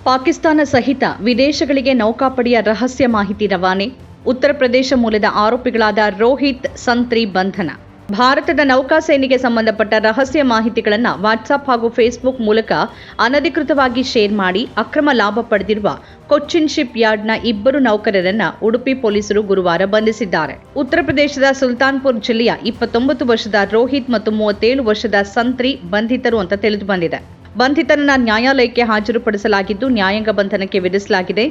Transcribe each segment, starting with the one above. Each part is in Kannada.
ಪಾಕಿಸ್ತಾನ ಸಹಿತ ವಿದೇಶಗಳಿಗೆ ನೌಕಾಪಡೆಯ ರಹಸ್ಯ ಮಾಹಿತಿ ರವಾನೆ. ಉತ್ತರ ಪ್ರದೇಶ ಮೂಲದ ಆರೋಪಿಗಳಾದ ರೋಹಿತ್ ಸಂತ್ರಿ ಬಂಧನ. ಭಾರತದ ನೌಕಾಸೇನೆಗೆ ಸಂಬಂಧಪಟ್ಟ ರಹಸ್ಯ ಮಾಹಿತಿಗಳನ್ನು ವಾಟ್ಸಾಪ್ ಹಾಗೂ ಫೇಸ್ಬುಕ್ ಮೂಲಕ ಅನಧಿಕೃತವಾಗಿ ಶೇರ್ ಮಾಡಿ ಅಕ್ರಮ ಲಾಭ ಪಡೆದಿರುವ ಕೊಚ್ಚಿನ್ ಶಿಪ್ ಯಾರ್ಡ್ನ ಇಬ್ಬರು ನೌಕರರನ್ನ ಉಡುಪಿ ಪೊಲೀಸರು ಗುರುವಾರ ಬಂಧಿಸಿದ್ದಾರೆ. ಉತ್ತರ ಪ್ರದೇಶದ ಸುಲ್ತಾನ್ಪುರ್ ಜಿಲ್ಲೆಯ 29 ವರ್ಷದ ರೋಹಿತ್ ಮತ್ತು 37 ವರ್ಷದ ಸಂತ್ರಿ ಬಂಧಿತರು ಅಂತ ತಿಳಿದು ಬಂದಿದೆ. ಬಂಧಿತರನ್ನ ನ್ಯಾಯಾಲಯಕ್ಕೆ ಹಾಜರುಪಡಿಸಲಾಗಿದ್ದು ನ್ಯಾಯಾಂಗ ಬಂಧನಕ್ಕೆ ವಿಧಿಸಲಾಗಿದೆ.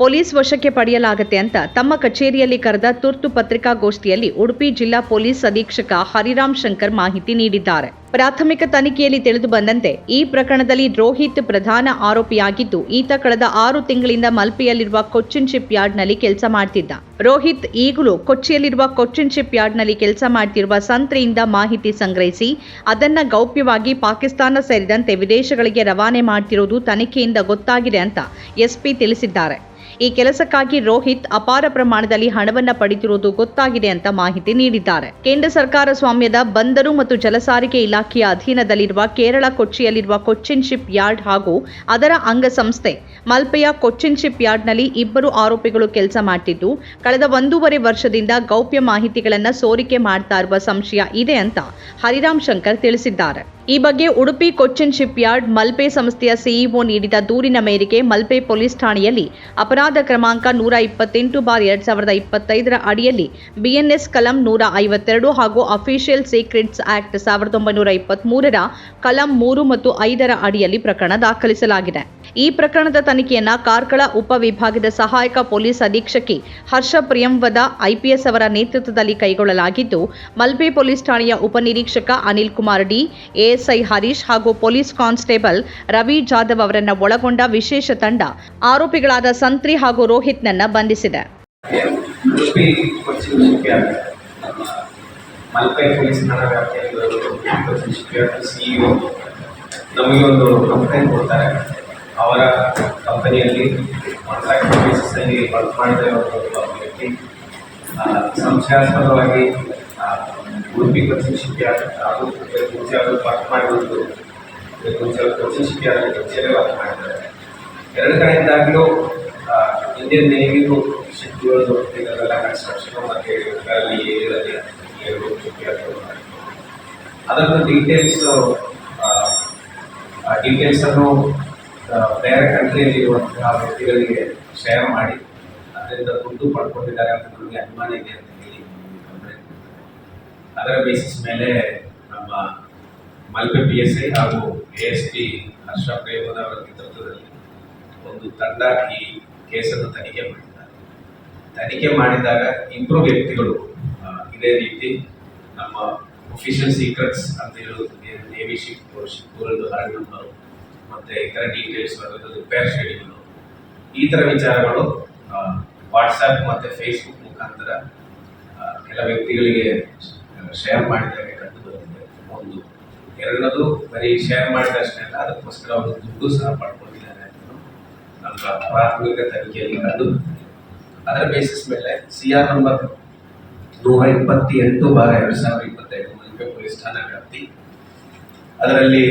ಪೊಲೀಸ್ ವಶಕ್ಕೆ ಪಡೆಯಲಾಗುತ್ತೆ ಅಂತ ತಮ್ಮ ಕಚೇರಿಯಲ್ಲಿ ಕರೆದ ತುರ್ತು ಪತ್ರಿಕಾಗೋಷ್ಠಿಯಲ್ಲಿ ಉಡುಪಿ ಜಿಲ್ಲಾ ಪೊಲೀಸ್ ಅಧೀಕ್ಷಕ ಹರಿರಾಮ್ ಶಂಕರ್ ಮಾಹಿತಿ ನೀಡಿದ್ದಾರೆ. ಪ್ರಾಥಮಿಕ ತನಿಖೆಯಲ್ಲಿ ತಿಳಿದು ಬಂದಂತೆ ಈ ಪ್ರಕರಣದಲ್ಲಿ ರೋಹಿತ್ ಪ್ರಧಾನ ಆರೋಪಿಯಾಗಿದ್ದು, ಈತ ಕಳೆದ 6 ತಿಂಗಳಿಂದ ಮಲ್ಪೆಯಲ್ಲಿರುವ ಕೊಚ್ಚಿನ್ ಶಿಪ್ ಯಾರ್ಡ್ನಲ್ಲಿ ಕೆಲಸ ಮಾಡ್ತಿದ್ದ. ರೋಹಿತ್ ಈಗಲೂ ಕೊಚ್ಚಿಯಲ್ಲಿರುವ ಕೊಚ್ಚಿನ್ ಶಿಪ್ ಯಾರ್ಡ್ನಲ್ಲಿ ಕೆಲಸ ಮಾಡ್ತಿರುವ ಸಂತ್ರಿಯಿಂದ ಮಾಹಿತಿ ಸಂಗ್ರಹಿಸಿ ಅದನ್ನ ಗೌಪ್ಯವಾಗಿ ಪಾಕಿಸ್ತಾನ ಸೇರಿದಂತೆ ವಿದೇಶಗಳಿಗೆ ರವಾನೆ ಮಾಡ್ತಿರೋದು ತನಿಖೆಯಿಂದ ಗೊತ್ತಾಗಿದೆ ಅಂತ ಎಸ್ಪಿ ತಿಳಿಸಿದ್ದಾರೆ. ಈ ಕೆಲಸಕ್ಕಾಗಿ ರೋಹಿತ್ ಅಪಾರ ಪ್ರಮಾಣದಲ್ಲಿ ಹಣವನ್ನು ಪಡೆದಿರುವುದು ಗೊತ್ತಾಗಿದೆ ಅಂತ ಮಾಹಿತಿ ನೀಡಿದ್ದಾರೆ. ಕೇಂದ್ರ ಸರ್ಕಾರ ಸ್ವಾಮ್ಯದ ಬಂದರು ಮತ್ತು ಜಲಸಾರಿಗೆ ಇಲಾಖೆಯ ಅಧೀನದಲ್ಲಿರುವ ಕೇರಳ ಕೊಚ್ಚಿಯಲ್ಲಿರುವ ಕೊಚ್ಚಿನ್ ಶಿಪ್ ಯಾರ್ಡ್ ಹಾಗೂ ಅದರ ಅಂಗಸಂಸ್ಥೆ ಮಲ್ಪೆಯ ಕೊಚ್ಚಿನ್ ಶಿಪ್ ಯಾರ್ಡ್ನಲ್ಲಿ ಇಬ್ಬರು ಆರೋಪಿಗಳು ಕೆಲಸ ಮಾಡ್ತಿದ್ದು, ಕಳೆದ 1.5 ವರ್ಷದಿಂದ ಗೌಪ್ಯ ಮಾಹಿತಿಗಳನ್ನು ಸೋರಿಕೆ ಮಾಡ್ತಾ ಇರುವ ಸಂಶಯ ಇದೆ ಅಂತ ಹರಿರಾಮ್ ಶಂಕರ್ ತಿಳಿಸಿದ್ದಾರೆ. ಈ ಬಗ್ಗೆ ಉಡುಪಿ ಕೊಚ್ಚಿನ್ ಶಿಪ್ ಯಾರ್ಡ್ ಮಲ್ಪೆ ಸಂಸ್ಥೆಯ ಸಿಇಒ ನೀಡಿದ ದೂರಿನ ಮೇರೆಗೆ ಮಲ್ಪೆ ಪೊಲೀಸ್ ಠಾಣೆಯಲ್ಲಿ ಅಪರಾಧ ಕ್ರಮಾಂಕ 128/2025 ಅಡಿಯಲ್ಲಿ ಬಿಎನ್ಎಸ್ ಕಲಂ 152 ಹಾಗೂ ಅಫಿಷಿಯಲ್ ಸೀಕ್ರೆಟ್ಸ್ ಆಕ್ಟ್ 1923 ಕಲಂ 3 ಮತ್ತು 5 ಅಡಿಯಲ್ಲಿ ಪ್ರಕರಣ ದಾಖಲಿಸಲಾಗಿದೆ. ಈ ಪ್ರಕರಣದ ತನಿಖೆಯನ್ನ ಕಾರ್ಕಳ ಉಪವಿಭಾಗದ ಸಹಾಯಕ ಪೊಲೀಸ್ ಅಧೀಕ್ಷಕಿ ಹರ್ಷ ಪ್ರಿಯಂವದ ಐಪಿಎಸ್ ಅವರ ನೇತೃತ್ವದಲ್ಲಿ ಕೈಗೊಳ್ಳಲಾಗಿದ್ದು, ಮಲ್ಪೆ ಪೊಲೀಸ್ ಠಾಣೆಯ ಉಪನಿರೀಕ್ಷಕ ಅನಿಲ್ ಕುಮಾರ್ ಡಿ, ಎಎಸ್ಐ ಹರೀಶ್ ಹಾಗೂ ಪೊಲೀಸ್ ಕಾನ್ಸ್ಟೇಬಲ್ ರವಿ ಜಾಧವ್ ಅವರನ್ನ ಒಳಗೊಂಡ ವಿಶೇಷ ತಂಡ ಆರೋಪಿಗಳಾದ ಸಂತ್ರಿ ಹಾಗೂ ರೋಹಿತ್ನನ್ನ ಬಂಧಿಸಿದೆ. ಮಲ್ಪೆ ಪೊಲೀಸ್ ಠಾಣಾ ವ್ಯಾಪ್ತಿಯಲ್ಲಿ ನಮಗೆ ಒಂದು ಕಂಪ್ಲೇಂಟ್ ಕೊಡ್ತಾರೆ. ಅವರ ಕಂಪನಿಯಲ್ಲಿ ಕಾಂಟ್ರಾಕ್ಟ್ ಬೇಸಿಸಲ್ಲಿ ವರ್ಕ್ ಮಾಡಿದ ಒಬ್ಬ ವ್ಯಕ್ತಿ ಸಂಶಯಾಸ್ಪದವಾಗಿ ಉಡುಪಿ ಕೊಚ್ಚಿನ್ ಶಿಪ್ ಯಾರ್ಡ್ ಹಾಗೂ ಅವರು ವರ್ಕ್ ಮಾಡಿರೋದು ಕೊಚ್ಚಿನ್ ಶಿಪ್ ಯಾರ್ಡ್ ಕಚೇರಿ ವರ್ಕ್ ಮಾಡಿದ್ದಾರೆ. 2 ಕಡೆಯಿಂದಾಗಲೂ ಇಂಡಿಯನ್ ನೇವಿಗೂ ಶಿಪ್ಗಳು ಇದೆಲ್ಲ ಕನ್ಸ್ಟ್ರಕ್ಷನ್ ಮತ್ತು ಇದರಲ್ಲಿ ಏರಿಯಾದಲ್ಲಿ ಶಿಪ್ ಯಾರ್ಡ್ ಅದನ್ನು ಡೀಟೇಲ್ಸನ್ನು ಬೇರೆ ಕಂಟ್ರಿಯಲ್ಲಿರುವಂತಹ ವ್ಯಕ್ತಿಗಳಿಗೆ ಶೇರ್ ಮಾಡಿ ಅದರಿಂದ ದುಡ್ಡು ಪಡ್ಕೊಂಡಿದ್ದಾರೆ ಅಂತ ನಮಗೆ ಅನುಮಾನ ಇದೆ ಅಂತ ಹೇಳಿ ಅದರ ಬೇಸಿಸ್ ಮೇಲೆ ನಮ್ಮ ಮಲ್ಪೆ PSI ಹಾಗೂ ASP ಹರ್ಷ ಪ್ರೇಮದ ಅವರ ನೇತೃತ್ವದಲ್ಲಿ ಒಂದು ತಂಡ ಈ ಕೇಸನ್ನು ತನಿಖೆ ಮಾಡಿದ್ದಾರೆ. ತನಿಖೆ ಮಾಡಿದಾಗ ಇಬ್ಬರು ವ್ಯಕ್ತಿಗಳು ಇದೇ ರೀತಿ ನಮ್ಮ ಅಫಿಷಿಯಲ್ ಸೀಕ್ರೆಟ್ಸ್ ಅಂತ ಹೇಳೋದು ನೇವಿ ಶಿಪ್ ಹರ್ಡ್ ನಂಬರು ಮತ್ತು ಇತರ ಡೀಟೇಲ್ಸ್ ರಿಪೇರ್ ಶೆಡ್ಯೂಲು ಈ ಥರ ವಿಚಾರಗಳು ವಾಟ್ಸಪ್ ಮತ್ತು ಫೇಸ್ಬುಕ್ ಮುಖಾಂತರ ಕೆಲ ವ್ಯಕ್ತಿಗಳಿಗೆ ಶೇರ್ ಮಾಡಿದಾಗ ಕಂಡು ಬಂದಿದೆ. ಒಂದು ಎರಡನೇದು ಬರೀ ಶೇರ್ ಮಾಡಿದಷ್ಟೇ ಅಲ್ಲ, ಅದಕ್ಕೋಸ್ಕರ ಅವರು ದುಡ್ಡು ಸಹ ಪಡ್ಕೊಂಡಿದ್ದಾರೆ ಅಂತ ನಮ್ಮ ಪ್ರಾಥಮಿಕ ತನಿಖೆಯಲ್ಲಿ ಕಂಡು ಬಂದಿದೆ. ಅದರ ಬೇಸಿಸ್ ಮೇಲೆ CR ನಂಬರ್ 128/2025 ಮಲ್ಪೆ ಪೊಲೀಸ್ ಠಾಣಾ ವ್ಯಾಪ್ತಿ ಅದರಲ್ಲಿ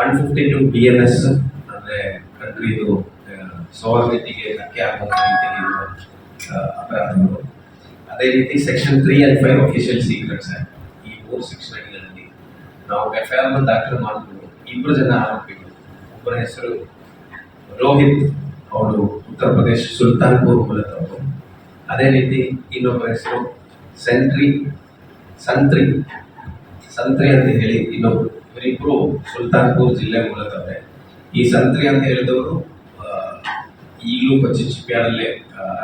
152 BNS ಅಂದರೆ ಕಂಟ್ರಿದು ಸೋವರ್ನಿಟಿಗೆ ಧಕ್ಕೆ ಆಗುವಂಥ ರೀತಿಯಲ್ಲಿ ಅಪರಾಧಗಳು, ಅದೇ ರೀತಿ section 3 and 5 official secrets act, ಈ 3 ಸೆಕ್ಷನ್ ಅಡಿಗಳಲ್ಲಿ ನಾವು FIR ದಾಖಲು ಮಾಡಿಕೊಂಡು 2 ಜನ ಆರೋಪಿಗಳು, ಒಬ್ಬರ ಹೆಸರು ರೋಹಿತ್, ಅವರು ಉತ್ತರ ಪ್ರದೇಶ ಸುಲ್ತಾನ್ಪುರ್ ಮೂಲದವರು. ಅದೇ ರೀತಿ ಇನ್ನೊಬ್ಬರ ಹೆಸರು ಸಂತ್ರಿ ಅಂತ ಹೇಳಿ ಇನ್ನೊಬ್ಬರು, ಇವರಿಬ್ಬರು ಸುಲ್ತಾನ್ಪುರ್ ಜಿಲ್ಲೆ ಮೂಲದವರೇ. ಈ ಸಂತ್ರಿ ಅಂತ ಹೇಳಿದವರು ಈಗಲೂ ಕೊಚ್ಚಿನ್ ಶಿಪ್ ಯಾರ್ಡಲ್ಲೇ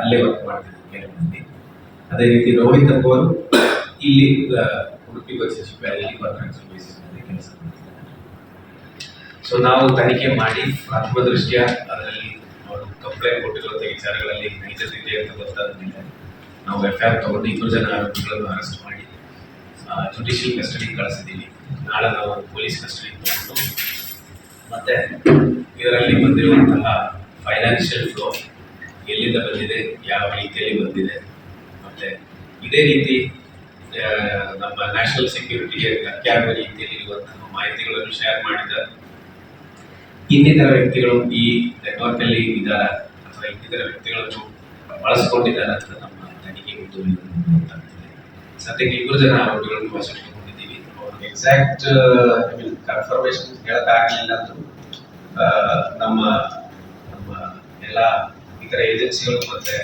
ಅಲ್ಲೇ ವರ್ಕ್ ಮಾಡ್ತಿದ್ರು ಕೆಲವು ಮಂದಿ. ಅದೇ ರೀತಿ ರೋಹಿತ್ ಎಂಬುವರು ಇಲ್ಲಿ ಉಡುಪಿ ಕೊಚ್ಚಿನ್ ಶಿಪ್ ಯಾರ್ಡಲ್ಲಿ ಕಾಂಟ್ರಾಕ್ಟ್ ಬೇಸಿಸ್ ಮೇಲೆ ಕೆಲಸ ಮಾಡ್ತಿದ್ದಾರೆ. ಸೊ ನಾವು ತನಿಖೆ ಮಾಡಿ ಪ್ರಥಮ ದೃಷ್ಟಿಯ ಅದರಲ್ಲಿ ಅವರು ಕಂಪ್ಲೇಂಟ್ ಕೊಟ್ಟಿರುವಂಥ ವಿಚಾರಗಳಲ್ಲಿ ನೈಜತೆ ಇದೆ ಅಂತ ಗೊತ್ತಾದ ಮೇಲೆ ನಾವು FIR ತಗೊಂಡು 2 ಜನ ಆರೋಪಿಗಳನ್ನು ಅರೆಸ್ಟ್ ಮಾಡಿ ಜುಡಿಷಿಯಲ್ ಕಸ್ಟಡಿಗೆ ಕಳಿಸಿದ್ದೀವಿ. ನಾಳೆ ನಾವು ಪೊಲೀಸ್ ಕಸ್ಟಡಿಗೆ ತಗೊಂಡು ಮತ್ತು ಇದರಲ್ಲಿ ಬಂದಿರುವಂತಹ ಫೈನಾನ್ಷಿಯಲ್ ಫ್ಲೋ ಎಲ್ಲಿಂದ ಬಂದಿದೆ, ಯಾವ ರೀತಿಯಲ್ಲಿ ಬಂದಿದೆ, ಮತ್ತು ಇದೇ ರೀತಿ ನಮ್ಮ ನ್ಯಾಷನಲ್ ಸೆಕ್ಯೂರಿಟಿಗೆ ಧಕ್ಕೆ ಆಗುವ ರೀತಿಯಲ್ಲಿ ಇರುವಂತಹ ಮಾಹಿತಿಗಳನ್ನು ಶೇರ್ ಮಾಡಿದ ಇನ್ನಿತರ ವ್ಯಕ್ತಿಗಳು ಈ ನೆಟ್ವರ್ಕ್ ಅಲ್ಲಿ ಇದ್ದಾರಾ ಅಥವಾ ಇನ್ನಿತರ ವ್ಯಕ್ತಿಗಳನ್ನು ಬಳಸಿಕೊಂಡಿದ್ದಾರೆ ಅಂತ ನಮ್ಮ ತನಿಖೆ ಗೊತ್ತಾಗ್ತಿದೆ. ಸದ್ಯಕ್ಕೆ 2 ಜನ ಆರೋಪಿಗಳನ್ನು ವಶಪಡಿಸಿಕೊಂಡಿದ್ದೀವಿ. ಅವ್ರಿಗೆ ಎಕ್ಸಾಕ್ಟ್ ಕನ್ಫರ್ಮೇಶನ್ ಹೇಳಕ್ಕಾಗಲಿಲ್ಲ ಅಂದ್ರು ನಮ್ಮ ಎಲ್ಲ ಇತರ ಏಜೆನ್ಸಿಗಳು ಮತ್ತೆ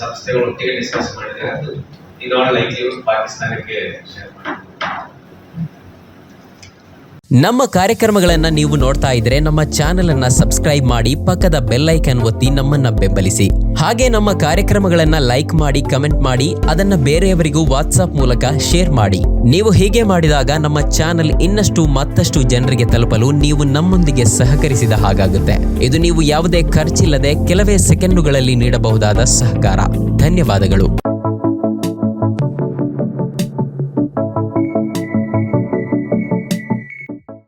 ಸಂಸ್ಥೆಗಳು ಒಟ್ಟಿಗೆ ಡಿಸ್ಕಸ್ ಮಾಡಿದರೆ ಅದು ಇನ್ ಆಲ್ ಲೈಕ್ಲಿಹುಡ್ ಪಾಕಿಸ್ತಾನಕ್ಕೆ ಶೇರ್ ಮಾಡ್ತೀವಿ. ನಮ್ಮ ಕಾರ್ಯಕ್ರಮಗಳನ್ನು ನೀವು ನೋಡ್ತಾ ಇದ್ರೆ ನಮ್ಮ ಚಾನೆಲ್ ಅನ್ನ ಸಬ್ಸ್ಕ್ರೈಬ್ ಮಾಡಿ, ಪಕ್ಕದ ಬೆಲ್ ಐಕಾನ್ ಒತ್ತಿ ನಮ್ಮನ್ನ ಬೆಂಬಲಿಸಿ. ಹಾಗೆ ನಮ್ಮ ಕಾರ್ಯಕ್ರಮಗಳನ್ನ ಲೈಕ್ ಮಾಡಿ, ಕಮೆಂಟ್ ಮಾಡಿ, ಅದನ್ನ ಬೇರೆಯವರಿಗೂ ವಾಟ್ಸ್ಆಪ್ ಮೂಲಕ ಶೇರ್ ಮಾಡಿ. ನೀವು ಹೀಗೆ ಮಾಡಿದಾಗ ನಮ್ಮ ಚಾನೆಲ್ ಮತ್ತಷ್ಟು ಜನರಿಗೆ ತಲುಪಲು ನೀವು ನಮ್ಮೊಂದಿಗೆ ಸಹಕರಿಸಿದ ಹಾಗಾಗುತ್ತೆ. ಇದು ನೀವು ಯಾವುದೇ ಖರ್ಚಿಲ್ಲದೆ ಕೆಲವೇ ಸೆಕೆಂಡುಗಳಲ್ಲಿ ನೀಡಬಹುದಾದ ಸಹಕಾರ. ಧನ್ಯವಾದಗಳು.